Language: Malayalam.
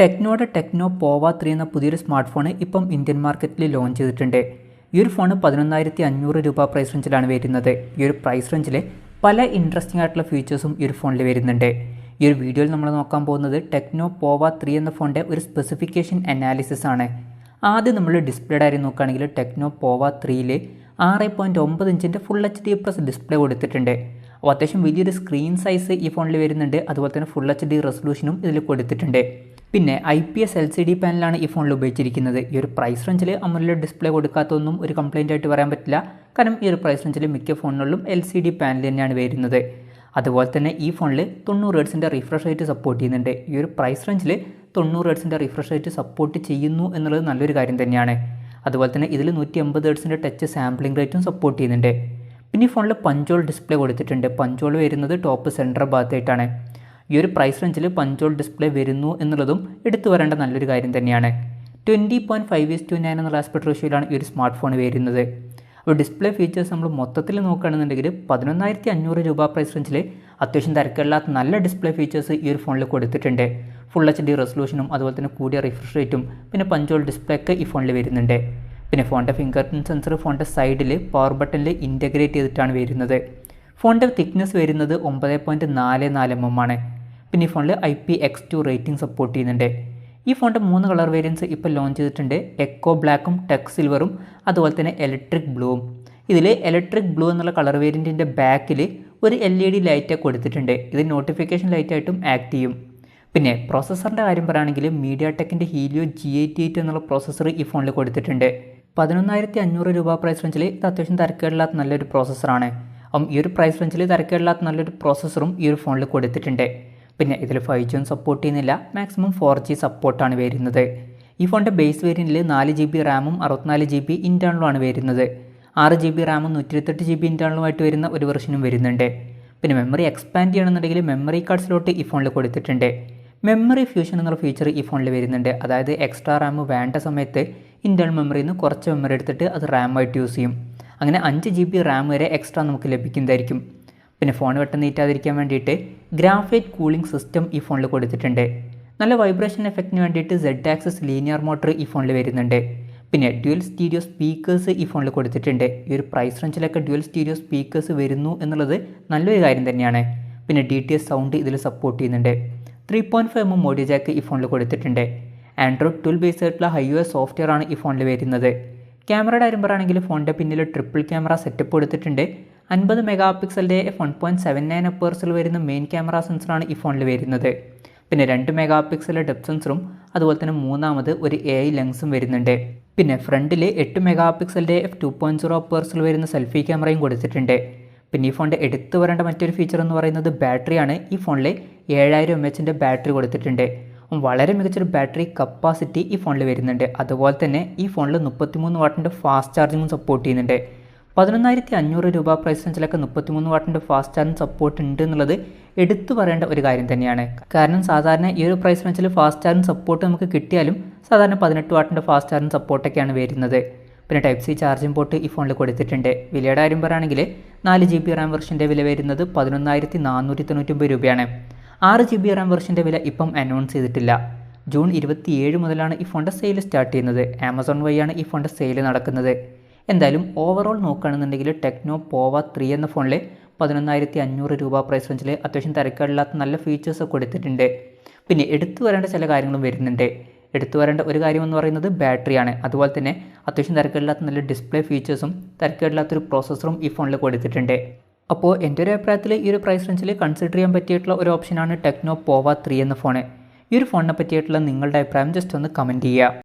ടെക്നോയുടെ ടെക്നോ പോവ 3 എന്ന പുതിയൊരു സ്മാർട്ട് ഫോൺ ഇപ്പം ഇന്ത്യൻ മാർക്കറ്റിൽ ലോഞ്ച് ചെയ്തിട്ടുണ്ട്. ഈ ഒരു ഫോൺ 11,500 രൂപ പ്രൈസ് റേഞ്ചിലാണ് വരുന്നത്. ഈ ഒരു പ്രൈസ് റേഞ്ചിൽ പല ഇൻട്രസ്റ്റിംഗ് ആയിട്ടുള്ള ഫീച്ചേഴ്സും ഈ ഒരു ഫോണിൽ വരുന്നുണ്ട്. ഈ ഒരു വീഡിയോയിൽ നമ്മൾ നോക്കാൻ പോകുന്നത് ടെക്നോ പോവ 3 എന്ന ഫോണിൻ്റെ ഒരു സ്പെസിഫിക്കേഷൻ അനാലിസിസ് ആണ്. ആദ്യം നമ്മൾ ഡിസ്പ്ലേയുടെ കാര്യം നോക്കുകയാണെങ്കിൽ ടെക്നോ പോവ 3ൽ 6.9 ഇഞ്ചിൻ്റെ ഫുൾ HD+ ഡിസ്പ്ലേ കൊടുത്തിട്ടുണ്ട്. അപ്പോൾ അത്യാവശ്യം വലിയൊരു സ്ക്രീൻ സൈസ് ഈ ഫോണിൽ വരുന്നുണ്ട്. അതുപോലെ തന്നെ ഫുൾ HD റെസൊല്യൂഷനും ഇതിൽ കൊടുത്തിട്ടുണ്ട്. പിന്നെ IPS LCD പാനലാണ് ഈ ഫോണിൽ ഉപയോഗിച്ചിരിക്കുന്നത്. ഈ ഒരു പ്രൈസ് റേഞ്ചിൽ അമോലെഡ് ഡിസ്പ്ലേ കൊടുക്കാത്തതൊന്നും ഒരു കംപ്ലയിൻ്റ് ആയിട്ട് പറയാൻ പറ്റില്ല. കാരണം ഈ ഒരു പ്രൈസ് റേഞ്ചിൽ മിക്ക ഫോണുകളിലും LCD പാനൽ തന്നെയാണ് വരുന്നത്. അതുപോലെ തന്നെ ഈ ഫോണിൽ 90 Hz റിഫ്രഷ് റേറ്റ് സപ്പോർട്ട് ചെയ്യുന്നുണ്ട്. ഈ ഒരു പ്രൈസ് റേഞ്ചിൽ 90 Hz റിഫ്രഷ് റേറ്റ് സപ്പോർട്ട് ചെയ്യുന്നു എന്നുള്ളത് നല്ലൊരു കാര്യം തന്നെയാണ്. അതുപോലെ തന്നെ ഇതിൽ 150 Hz ടച്ച് സാമ്പിളിംഗ് റേറ്റും സപ്പോർട്ട് ചെയ്യുന്നുണ്ട്. പിന്നെ ഈ ഫോണിൽ പഞ്ചോൾ ഡിസ്പ്ലേ കൊടുത്തിട്ടുണ്ട്. പഞ്ചോൾ വരുന്നത് ടോപ്പ് സെൻറ്റർ ഭാഗത്തായിട്ടാണ്. ഈ ഒരു പ്രൈസ് റേഞ്ചിൽ പഞ്ചോൾ ഡിസ്പ്ലേ വരുന്നു എന്നുള്ളതും എടുത്തു വരേണ്ട നല്ലൊരു കാര്യം തന്നെയാണ്. 20.5:9 എന്നുള്ള ആസ്പെക്ട് റേഷ്യോയിലാണ് ഈ ഒരു സ്മാർട്ട് ഫോൺ വരുന്നത്. അപ്പോൾ ഡിസ്പ്ലേ ഫീച്ചേഴ്സ് നമ്മൾ മൊത്തത്തിൽ നോക്കുകയാണെന്നുണ്ടെങ്കിൽ 11,500 രൂപ പ്രൈസ് റേഞ്ചിൽ അത്യാവശ്യം തിരക്കില്ലാത്ത നല്ല ഡിസ്പ്ലേ ഫീച്ചേഴ്സ് ഈ ഒരു ഫോണിൽ കൊടുത്തിട്ടുണ്ട്. ഫുൾ HD റെസൊല്യൂഷനും അതുപോലെ തന്നെ കൂടിയ റിഫ്രഷ് റേറ്റും പിന്നെ പഞ്ചോൾ ഡിസ്പ്ലേ ഒക്കെ ഈ ഫോണിൽ വരുന്നുണ്ട്. പിന്നെ ഫോണിൻ്റെ ഫിംഗർ പ്രിൻറ്റ് സെൻസർ ഫോണിൻ്റെ സൈഡിൽ പവർ ബട്ടണിൽ ഇൻറ്റഗ്രേറ്റ് ചെയ്തിട്ടാണ് വരുന്നത്. ഫോണിൻ്റെ തിക്നെസ് വരുന്നത് 9.44 mm ആണ്. പിന്നെ ഈ ഫോണിൽ IPX2 റേറ്റിംഗ് സപ്പോർട്ട് ചെയ്യുന്നുണ്ട്. ഈ ഫോണിൻ്റെ 3 കളർ വേരിയൻസ് ഇപ്പോൾ ലോഞ്ച് ചെയ്തിട്ടുണ്ട്. എക്കോ ബ്ലാക്കും ടെക് സിൽവറും അതുപോലെ തന്നെ ഇലക്ട്രിക് ബ്ലൂവും. ഇതിൽ ഇലക്ട്രിക് ബ്ലൂ എന്നുള്ള കളർ വേരിയൻറ്റിൻ്റെ ബാക്കിൽ ഒരു LED ലൈറ്റ് കൊടുത്തിട്ടുണ്ട്. ഇത് നോട്ടിഫിക്കേഷൻ ലൈറ്റായിട്ടും ആക്ട് ചെയ്യും. പിന്നെ പ്രോസസ്സറിൻ്റെ കാര്യം പറയുകയാണെങ്കിൽ mediatekൻ്റെ helio G88 എന്നുള്ള പ്രോസസ്സർ ഈ ഫോണിൽ കൊടുത്തിട്ടുണ്ട്. 11,500 രൂപ പ്രൈസ് റേഞ്ചിൽ ഇത് അത്യാവശ്യം തിരക്കേടില്ലാത്ത നല്ലൊരു പ്രോസസ്സറാണ്. ഈ ഒരു പ്രൈസ് റേഞ്ചിൽ തിരക്കേടില്ലാത്ത നല്ലൊരു പ്രോസസ്സറും ഈ ഒരു ഫോണിൽ കൊടുത്തിട്ടുണ്ട്. പിന്നെ ഇതിൽ 5G ഒന്നും സപ്പോർട്ട് ചെയ്യുന്നില്ല. മാക്സിമം 4G സപ്പോർട്ടാണ് വരുന്നത്. ഈ ഫോണിൻ്റെ ബേസ് വേരിയൻറ്റിൽ 4GB റാമും 64GB ഇൻറ്റേർണലുമാണ് വരുന്നത്. 6GB റാമും 128GB ഇൻറ്റേർണലുമായിട്ട് വരുന്ന ഒരു വെർഷനും വരുന്നുണ്ട്. പിന്നെ മെമ്മറി എക്സ്പാൻഡ് ചെയ്യണമെന്നുണ്ടെങ്കിൽ മെമ്മറി കാർഡ് സ്ലോട്ട് ഈ ഫോണിൽ കൊടുത്തിട്ടുണ്ട്. മെമ്മറി ഫ്യൂഷൻ എന്നുള്ള ഫീച്ചർ ഈ ഫോണിൽ വരുന്നുണ്ട്. അതായത് എക്സ്ട്രാ റാം വേണ്ട സമയത്ത് ഇൻറ്റേർണൽ മെമ്മറിയിൽ നിന്ന് കുറച്ച് മെമ്മറി എടുത്തിട്ട് അത് റാമായിട്ട് യൂസ് ചെയ്യും. അങ്ങനെ 5GB റാം വരെ എക്സ്ട്രാ നമുക്ക് ലഭിക്കുന്നതായിരിക്കും. പിന്നെ ഫോൺ പെട്ടെന്ന് നീറ്റാതിരിക്കാൻ വേണ്ടിയിട്ട് ഗ്രാഫൈറ്റ് കൂളിംഗ് സിസ്റ്റം ഈ ഫോണിൽ കൊടുത്തിട്ടുണ്ട്. നല്ല വൈബ്രേഷൻ എഫക്റ്റിന് വേണ്ടിയിട്ട് Z ആക്സിസ് ലീനിയർ മോട്ടർ ഈ ഫോണിൽ വരുന്നുണ്ട്. പിന്നെ ഡ്യുവൽ സ്റ്റീരിയോ സ്പീക്കേഴ്സ് ഈ ഫോണിൽ കൊടുത്തിട്ടുണ്ട്. ഈ ഒരു പ്രൈസ് റേഞ്ചിലൊക്കെ ഡ്യുവൽ സ്റ്റീരിയോ സ്പീക്കേഴ്സ് വരുന്നു എന്നുള്ളത് നല്ലൊരു കാര്യം തന്നെയാണ്. പിന്നെ DTS സൗണ്ട് ഇതിൽ സപ്പോർട്ട് ചെയ്യുന്നുണ്ട്. 3.5 mm ഓഡിയോ ജാക്ക് ഈ ഫോണിൽ കൊടുത്തിട്ടുണ്ട്. Android 12 ബേസ് ആയിട്ടുള്ള iOS സോഫ്റ്റ്വെയർ ആണ് ഈ ഫോണിൽ വരുന്നത്. ക്യാമറയുടെ കാര്യം പറയുകയാണെങ്കിൽ ഫോണിൻ്റെ പിന്നിൽ ട്രിപ്പിൾ ക്യാമറ സെറ്റപ്പ് കൊടുത്തിട്ടുണ്ട്. 50 മെഗാപിക്സലിൻ്റെ f1.79 അപ്പേഴ്സിൽ വരുന്ന മെയിൻ ക്യാമറ സെൻസറാണ് ഈ ഫോണിൽ വരുന്നത്. പിന്നെ 2 മെഗാപിക്സലിലെ ഡെപ്ത് സെൻസറും അതുപോലെ തന്നെ മൂന്നാമത് ഒരു AI ലെൻസും വരുന്നുണ്ട്. പിന്നെ ഫ്രണ്ടിൽ 8 മെഗാപിക്സലിൻ്റെ f2.0 അപ്പേഴ്സിൽ വരുന്ന സെൽഫി ക്യാമറയും കൊടുത്തിട്ടുണ്ട്. പിന്നെ ഈ ഫോണിൻ്റെ എടുത്തു വരേണ്ട മറ്റൊരു ഫീച്ചർ എന്ന് പറയുന്നത് ബാറ്ററിയാണ്. ഈ ഫോണിൽ 7000 mAh ബാറ്ററി കൊടുത്തിട്ടുണ്ട്. വളരെ മികച്ചൊരു ബാറ്ററി കപ്പാസിറ്റി ഈ ഫോണിൽ വരുന്നുണ്ട്. അതുപോലെ തന്നെ ഈ ഫോണിൽ 33 വാട്ടിൻ്റെ ഫാസ്റ്റ് ചാർജിങ്ങും സപ്പോർട്ട് ചെയ്യുന്നുണ്ട്. 11,500 രൂപ പ്രൈസ് റേഞ്ചിലൊക്കെ 33 വാട്ടിൻ്റെ ഫാസ്റ്റ് ചാർജിങ് സപ്പോർട്ട് ഉണ്ട് എന്നുള്ളത് എടുത്തു പറയേണ്ട ഒരു കാര്യം തന്നെയാണ്. കാരണം സാധാരണ ഈ ഒരു പ്രൈസ് റേഞ്ചിൽ ഫാസ്റ്റ് ചാർജിങ് സപ്പോർട്ട് നമുക്ക് കിട്ടിയാലും സാധാരണ 18 വാട്ടിൻ്റെ ഫാസ്റ്റ് ചാർജിങ് സപ്പോർട്ടൊക്കെയാണ് വരുന്നത്. പിന്നെ Type-C ചാർജിങ് പോർട്ട് ഈ ഫോണിൽ കൊടുത്തിട്ടുണ്ട്. വിലയുടെ കാര്യം പറയുകയാണെങ്കിൽ 4GB റാം വെർഷൻ്റെ വില വരുന്നത് 11,499 രൂപയാണ്. 6GB റാം വെർഷൻ്റെ വില ഇപ്പം അനൗൺസ് ചെയ്തിട്ടില്ല. ജൂൺ 27 മുതലാണ് ഈ ഫോണിൻ്റെ സെയിൽ സ്റ്റാർട്ട് ചെയ്യുന്നത്. ആമസോൺ വഴിയാണ് ഈ ഫോണിൻ്റെ സെയിൽ നടക്കുന്നത്. എന്തായാലും ഓവറോൾ നോക്കുകയാണെന്നുണ്ടെങ്കിൽ ടെക്നോ പോവ 3 എന്ന ഫോണിൽ 11,500 രൂപ പ്രൈസ് റേഞ്ചിൽ അത്യാവശ്യം തിരക്കേടില്ലാത്ത നല്ല ഫീച്ചേഴ്സ് കൊടുത്തിട്ടുണ്ട്. പിന്നെ എടുത്തു വരേണ്ട ചില കാര്യങ്ങളും വരുന്നുണ്ട്. എടുത്തു വരേണ്ട ഒരു കാര്യം എന്ന് പറയുന്നത് ബാറ്ററിയാണ്. അതുപോലെ തന്നെ അത്യാവശ്യം തിരക്കേടില്ലാത്ത നല്ല ഡിസ്പ്ലേ ഫീച്ചേഴ്സും തിരക്കേടില്ലാത്തൊരു പ്രോസസ്സറും ഈ ഫോണിൽ കൊടുത്തിട്ടുണ്ട്. അപ്പോൾ എൻ്റെ ഒരു അഭിപ്രായത്തിൽ ഈ ഒരു പ്രൈസ് റേഞ്ചിൽ കൺസിഡർ ചെയ്യാൻ പറ്റിയിട്ടുള്ള ഒരു ഓപ്ഷനാണ് ടെക്നോ പോവ 3 എന്ന ഫോൺ. ഈ ഒരു ഫോണിനെ പറ്റിയിട്ടുള്ള നിങ്ങളുടെ അഭിപ്രായം ജസ്റ്റ് ഒന്ന് കമൻറ്റ് ചെയ്യുക.